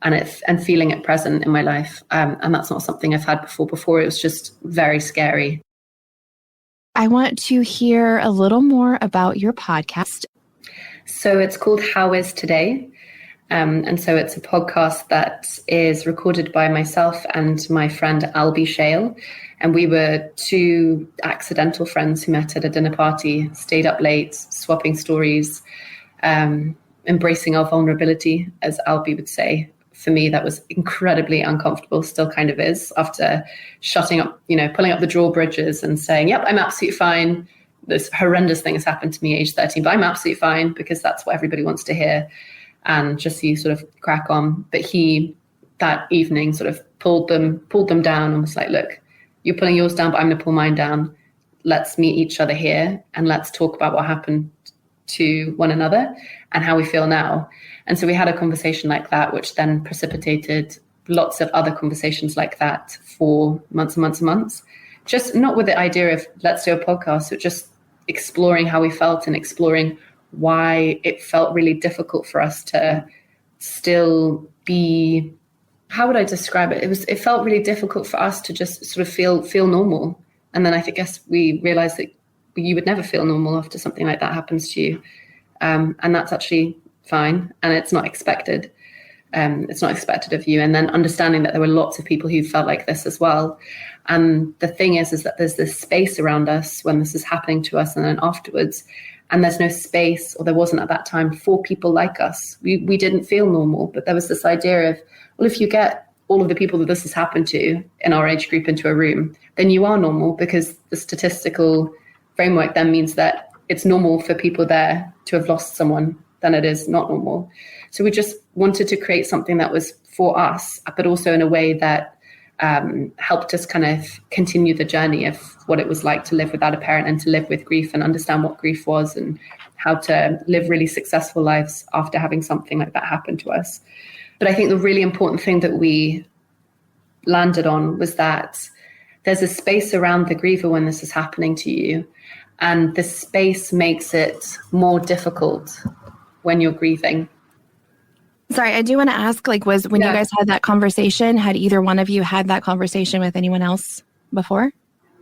and feeling it present in my life. And that's not something I've had before. Before it was just very scary. I want to hear a little more about your podcast. So it's called How Is Today? And so it's a podcast that is recorded by myself and my friend Albie Shale. And we were 2 accidental friends who met at a dinner party, stayed up late, swapping stories, embracing our vulnerability, as Albie would say. For me, that was incredibly uncomfortable, still kind of is, after shutting up, pulling up the drawbridges and saying, yep, I'm absolutely fine. This horrendous thing has happened to me age 13, but I'm absolutely fine, because that's what everybody wants to hear. And just you sort of crack on. But he, that evening, sort of pulled them down and was like, look, you're pulling yours down, but I'm going to pull mine down. Let's meet each other here and let's talk about what happened to one another and how we feel now. And so we had a conversation like that, which then precipitated lots of other conversations like that for months and months and months. Just not with the idea of let's do a podcast, but just exploring how we felt and exploring why it felt really difficult for us to still be, how would I describe it? It felt really difficult for us to just sort of feel normal. And then I guess we realized that you would never feel normal after something like that happens to you. And that's actually fine. And it's not expected. It's not expected of you. And then understanding that there were lots of people who felt like this as well. And the thing is that there's this space around us when this is happening to us and then afterwards. And there's no space, or there wasn't at that time, for people like us. We didn't feel normal, but there was this idea of, well, if you get all of the people that this has happened to in our age group into a room, then you are normal, because the statistical framework then means that it's normal for people there to have lost someone than it is not normal. So we just wanted to create something that was for us, but also in a way that helped us kind of continue the journey of what it was like to live without a parent and to live with grief and understand what grief was and how to live really successful lives after having something like that happen to us. But I think the really important thing that we landed on was that there's a space around the griever when this is happening to you. And the space makes it more difficult when you're grieving. Sorry, I do want to ask, was when you guys had that conversation, had either one of you had that conversation with anyone else before?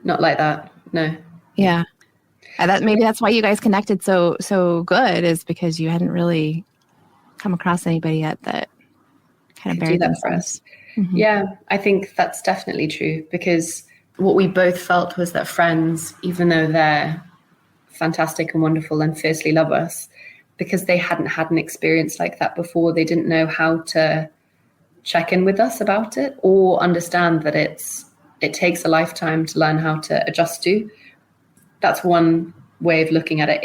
Not like that, no. Yeah. Maybe that's why you guys connected so good, is because you hadn't really come across anybody yet that kind of buried that for us. Mm-hmm. Yeah, I think that's definitely true, because what we both felt was that friends, even though they're fantastic and wonderful and fiercely love us, because they hadn't had an experience like that before, they didn't know how to check in with us about it or understand that it takes a lifetime to learn how to adjust to. That's one way of looking at it,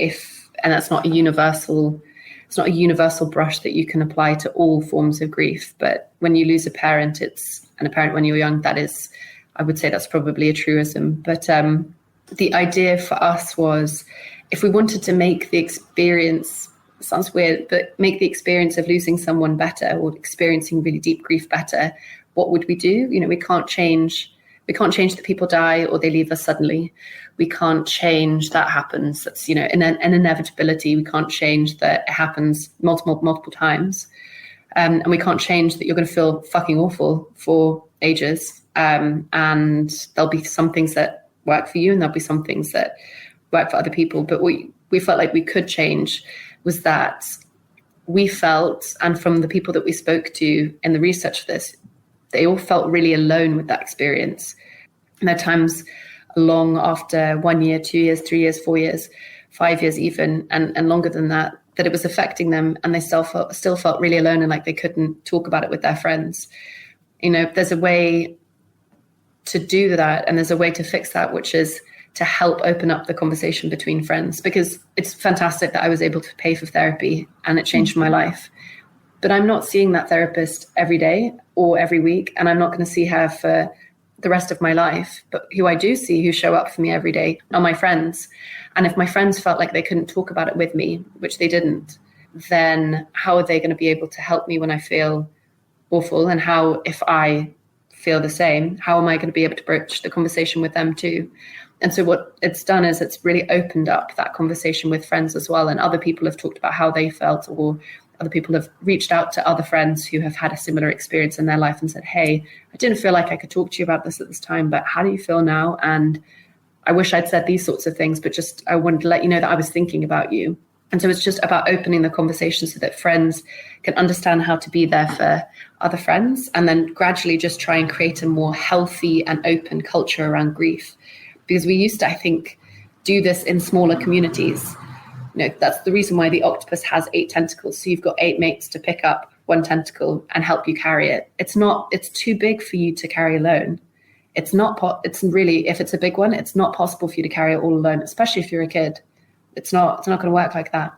and that's not a universal it's not a universal brush that you can apply to all forms of grief. But when you lose a parent, and a parent when you're young, that is, I would say that's probably a truism. But the idea for us was, if we wanted to make the experience, sounds weird, but make the experience of losing someone better, or experiencing really deep grief better, what would we do? We can't change that people die or they leave us suddenly. We can't change that happens. That's, an inevitability. We can't change that it happens multiple times. And we can't change that you're going to feel fucking awful for ages. And there'll be some things that work for you, and there'll be some things that work for other people. But what we felt like we could change was that we felt, and from the people that we spoke to in the research for this, they all felt really alone with that experience. And at times, long after 1 year, 2 years, 3 years, 4 years, 5 years even, and longer than that it was affecting them, and they still felt really alone, and like they couldn't talk about it with their friends. There's a way to do that, and there's a way to fix that, which is to help open up the conversation between friends, because it's fantastic that I was able to pay for therapy and it changed my life. But I'm not seeing that therapist every day or every week, and I'm not going to see her for the rest of my life. But who I do see, who show up for me every day, are my friends. And if my friends felt like they couldn't talk about it with me, which they didn't, then how are they going to be able to help me when I feel awful? And how, if I feel the same, how am I going to be able to broach the conversation with them too? And so what it's done is it's really opened up that conversation with friends as well. And other people have talked about how they felt, or other people have reached out to other friends who have had a similar experience in their life and said, hey, I didn't feel like I could talk to you about this at this time, but how do you feel now? And I wish I'd said these sorts of things, but just I wanted to let you know that I was thinking about you. And so it's just about opening the conversation so that friends can understand how to be there for other friends, and then gradually just try and create a more healthy and open culture around grief. Because we used to, I think, do this in smaller communities. That's the reason why the octopus has 8 tentacles. So you've got 8 mates to pick up 1 tentacle and help you carry it. It's too big for you to carry alone. It's really, if it's a big one, it's not possible for you to carry it all alone, especially if you're a kid. It's not going to work like that.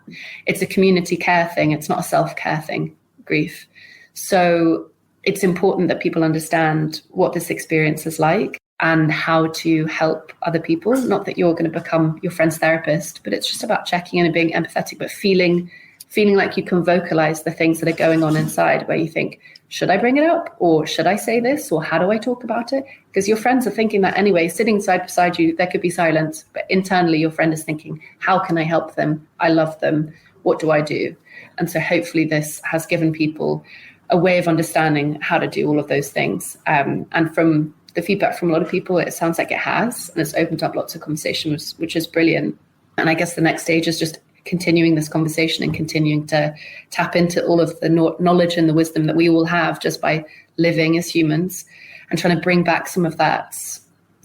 It's a community care thing. It's not a self-care thing, grief. So it's important that people understand what this experience is like and how to help other people. Not that you're going to become your friend's therapist, but it's just about checking in and being empathetic, but feeling like you can vocalize the things that are going on inside, where you think, should I bring it up? Or should I say this? Or how do I talk about it? Because your friends are thinking that anyway. Sitting side beside you, there could be silence, but internally your friend is thinking, how can I help them? I love them. What do I do? And so hopefully this has given people a way of understanding how to do all of those things. And from the feedback from a lot of people, it sounds like it has, and it's opened up lots of conversations, which is brilliant. And I guess the next stage is just continuing this conversation and continuing to tap into all of the knowledge and the wisdom that we all have just by living as humans, and trying to bring back some of that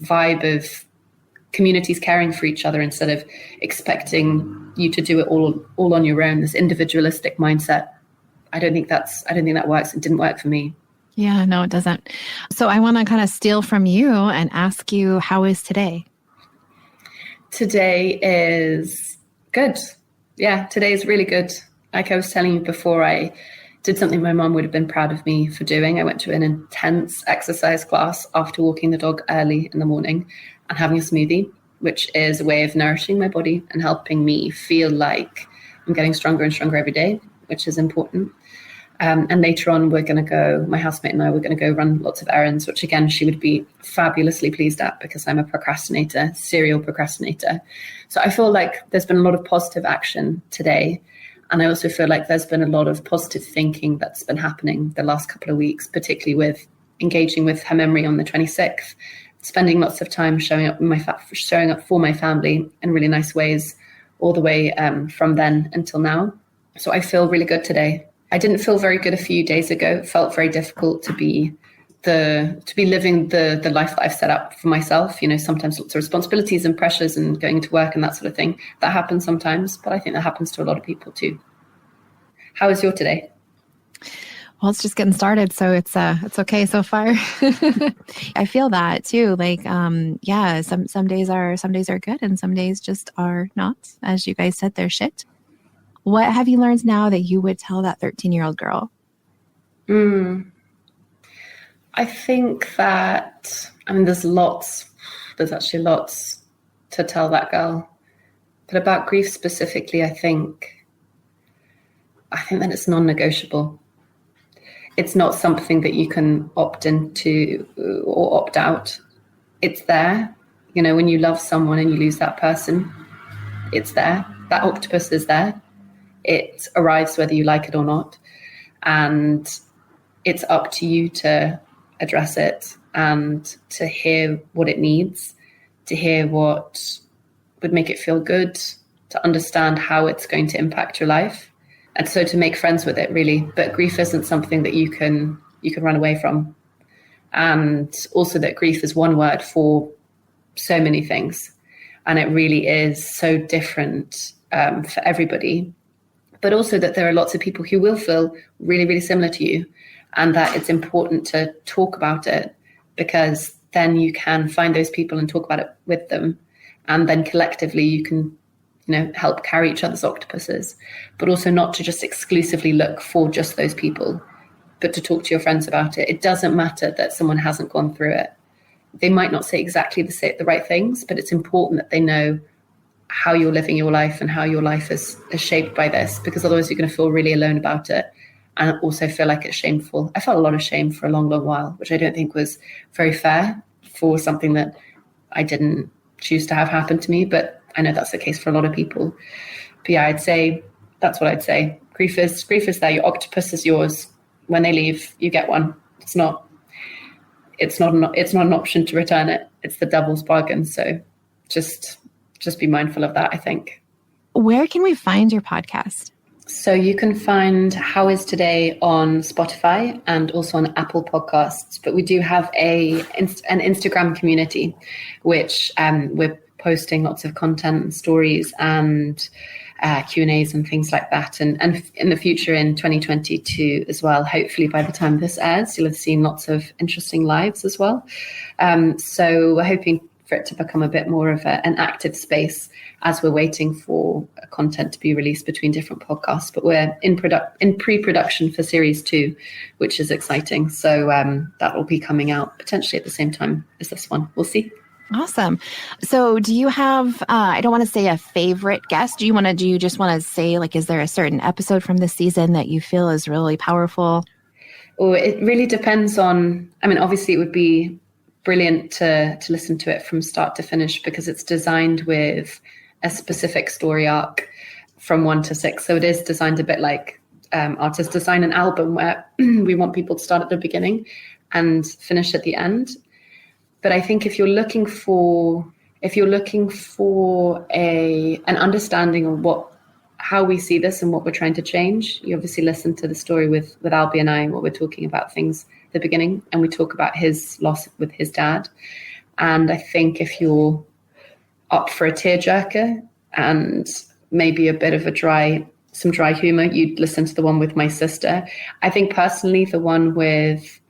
vibe of communities caring for each other instead of expecting you to do it all on your own, this individualistic mindset. I don't think that works. It didn't work for me. Yeah, no, it doesn't. So I want to kind of steal from you and ask you, how is today? Today is good. Yeah, today is really good. Like I was telling you before, I did something my mom would have been proud of me for doing. I went to an intense exercise class after walking the dog early in the morning and having a smoothie, which is a way of nourishing my body and helping me feel like I'm getting stronger and stronger every day, which is important. And later on, my housemate and I were going to go run lots of errands, which again, she would be fabulously pleased at, because I'm a procrastinator, serial procrastinator. So I feel like there's been a lot of positive action today. And I also feel like there's been a lot of positive thinking that's been happening the last couple of weeks, particularly with engaging with her memory on the 26th, spending lots of time showing up for my family in really nice ways all the way from then until now. So I feel really good today. I didn't feel very good a few days ago. It felt very difficult to be living the life that I've set up for myself. Sometimes lots of responsibilities and pressures and going to work and that sort of thing. That happens sometimes, but I think that happens to a lot of people too. How is your today? Well, it's just getting started, so it's okay so far. I feel that too. Like, some days are good, and some days just are not. As you guys said, they're shit. What have you learned now that you would tell that 13-year-old girl? I think that, there's actually lots to tell that girl. But about grief specifically, I think that it's non-negotiable. It's not something that you can opt into or opt out. It's there. You know, when you love someone and you lose that person, it's there. That octopus is there. It arrives whether you like it or not. And it's up to you to address it and to hear what it needs, to hear what would make it feel good, to understand how it's going to impact your life. And so to make friends with it, really. But grief isn't something that you can run away from. And also that grief is one word for so many things. And it really is so different for everybody. But also that there are lots of people who will feel really, really similar to you. And that it's important to talk about it, because then you can find those people and talk about it with them. And then collectively you can, help carry each other's octopuses, but also not to just exclusively look for just those people, but to talk to your friends about it. It doesn't matter that someone hasn't gone through it. They might not say exactly the right things, but it's important that they know how you're living your life and how your life is shaped by this, because otherwise you're going to feel really alone about it and also feel like it's shameful. I felt a lot of shame for a long, long while, which I don't think was very fair for something that I didn't choose to have happen to me, but I know that's the case for a lot of people. But yeah, that's what I'd say. Grief is there. Your octopus is yours. When they leave, you get one. It's not an option to return it. It's the devil's bargain. So just be mindful of that, I think. Where can we find your podcast? So you can find How Is Today on Spotify and also on Apple Podcasts. But we do have an Instagram community, which we're posting lots of content and stories and Q&As and things like that. And in the future, in 2022 as well, hopefully by the time this airs, you'll have seen lots of interesting lives as well. So we're hoping for it to become a bit more of an active space as we're waiting for content to be released between different podcasts. But we're in pre-production for series 2, which is exciting. So that will be coming out potentially at the same time as this one. We'll see. Awesome. So do you have, I don't want to say a favorite guest. Do you just want to say, like, is there a certain episode from this season that you feel is really powerful? Oh, it really depends on, obviously it would be brilliant to listen to it from start to finish, because it's designed with a specific story arc from 1 to 6. So it is designed a bit like artists design an album, where we want people to start at the beginning and finish at the end. But I think if you're looking for an understanding of how we see this and what we're trying to change, you obviously listen to the story with Albie and I, and what we're talking about things at the beginning, and we talk about his loss with his dad. And I think if you're up for a tearjerker and maybe a bit of some dry humor, you'd listen to the one with my sister. I think personally the one with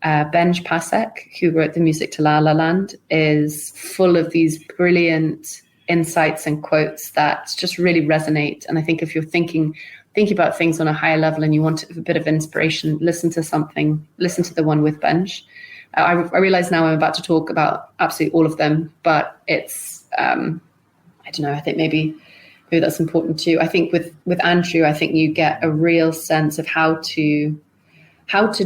Benj Pasek, who wrote the music to La La Land, is full of these brilliant insights and quotes that just really resonate. And I think if you're thinking about things on a higher level and you want a bit of inspiration, listen to the one with Benj. I realize now I'm about to talk about absolutely all of them, but it's, I don't know, I think maybe that's important too. I think with Andrew, I think you get a real sense of how to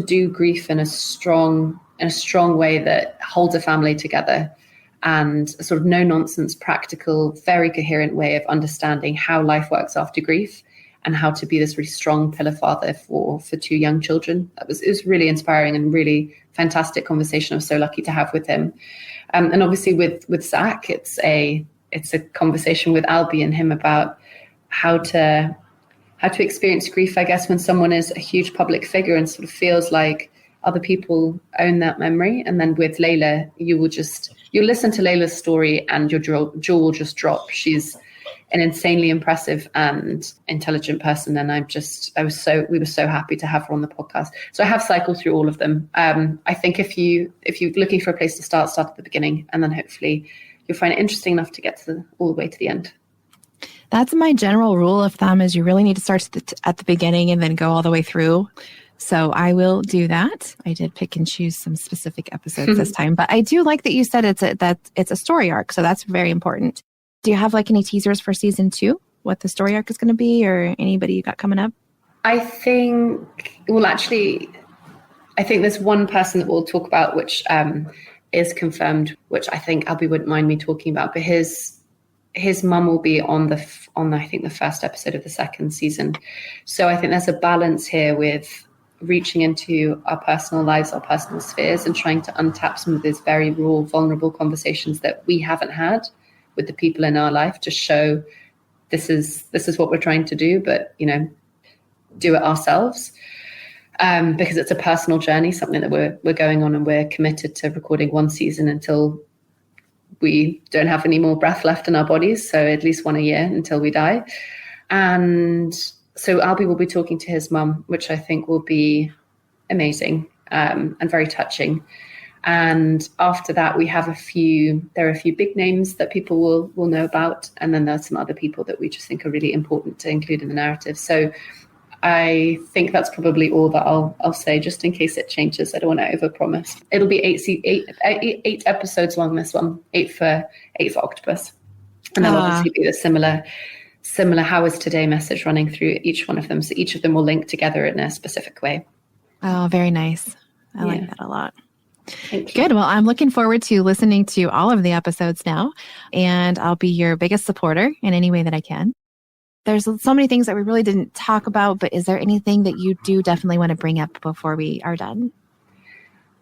do grief in a strong way that holds a family together, and a sort of no nonsense, practical, very coherent way of understanding how life works after grief, and how to be this really strong pillar father for 2 young children. It was really inspiring and really fantastic conversation. I was so lucky to have with him. And obviously with Zach, it's a conversation with Albie and him about how to experience grief, I guess, when someone is a huge public figure and sort of feels like other people own that memory. And then with Layla, you listen to Layla's story and your jaw will just drop. She's an insanely impressive and intelligent person. And we were so happy to have her on the podcast. So I have cycled through all of them. I think if you're looking for a place to start at the beginning, and then hopefully you'll find it interesting enough to get all the way to the end. That's my general rule of thumb is you really need to start at the beginning and then go all the way through. So I will do that. I did pick and choose some specific episodes this time, but I do like that you said it's a story arc. So that's very important. Do you have like any teasers for season 2, what the story arc is going to be, or anybody you got coming up? I think there's one person that we'll talk about, which is confirmed, which I think Albie wouldn't mind me talking about, but his mum will be on I think the first episode of the second season. So I think there's a balance here with reaching into our personal lives, our personal spheres, and trying to untap some of those very raw, vulnerable conversations that we haven't had with the people in our life to show this is what we're trying to do, but, you know, do it ourselves. Because it's a personal journey, something that we're going on, and we're committed to recording one season until we don't have any more breath left in our bodies. So at least one a year until we die. And so Albie will be talking to his mum, which I think will be amazing and very touching. And after that, there are a few big names that people will know about. And then there's some other people that we just think are really important to include in the narrative. So I think that's probably all that I'll say, just in case it changes. I don't want to overpromise. It'll be eight episodes long, this one, 8 for Octopus. And there'll obviously be the similar How Is Today message running through each one of them. So each of them will link together in a specific way. Oh, very nice. I like that a lot. Thank you. Good. Well, I'm looking forward to listening to all of the episodes now, and I'll be your biggest supporter in any way that I can. There's so many things that we really didn't talk about, but is there anything that you do definitely want to bring up before we are done?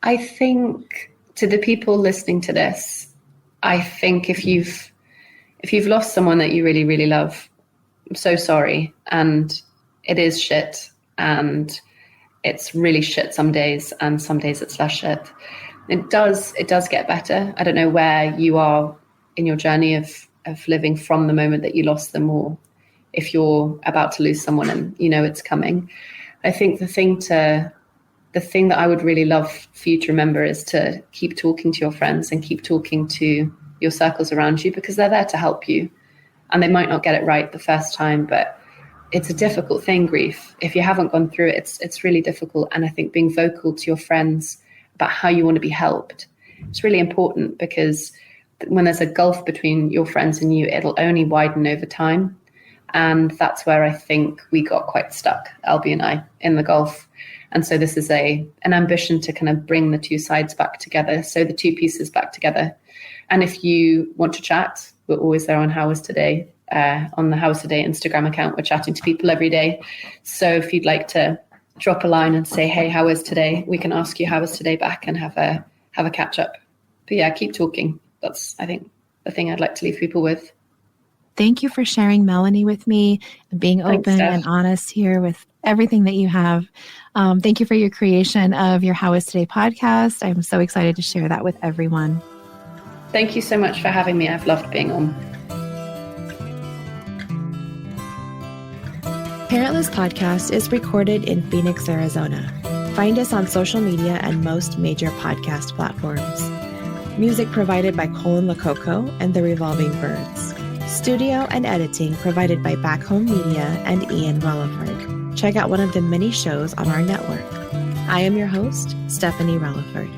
I think to the people listening to this, I think if you've lost someone that you really, really love, I'm so sorry. And it is shit. And it's really shit some days, and some days it's less shit. It does get better. I don't know where you are in your journey of living from the moment that you lost them, or if you're about to lose someone and you know it's coming. I think the thing that I would really love for you to remember is to keep talking to your friends and keep talking to your circles around you, because they're there to help you. And they might not get it right the first time, but it's a difficult thing, grief. If you haven't gone through it, it's really difficult. And I think being vocal to your friends about how you want to be helped, it's really important, because when there's a gulf between your friends and you, it'll only widen over time. And that's where I think we got quite stuck, Albie and I, in the gulf. And so this is an ambition to kind of bring the two sides back together, so the two pieces back together. And if you want to chat, we're always there on How Is Today, on the How Is Today Instagram account. We're chatting to people every day. So if you'd like to drop a line and say, hey, how is today? We can ask you how is today back and have a catch up. But yeah, keep talking. That's, I think, the thing I'd like to leave people with. Thank you for sharing Melanie with me and being open and honest here with everything that you have. Thank you for your creation of your How Is Today podcast. I'm so excited to share that with everyone. Thank you so much for having me. I've loved being on. Parentless podcast is recorded in Phoenix, Arizona. Find us on social media and most major podcast platforms. Music provided by Colin Lococo and The Revolving Birds. Studio and editing provided by Back Home Media and Ian Relaford. Check out one of the many shows on our network. I am your host, Stephanie Relaford.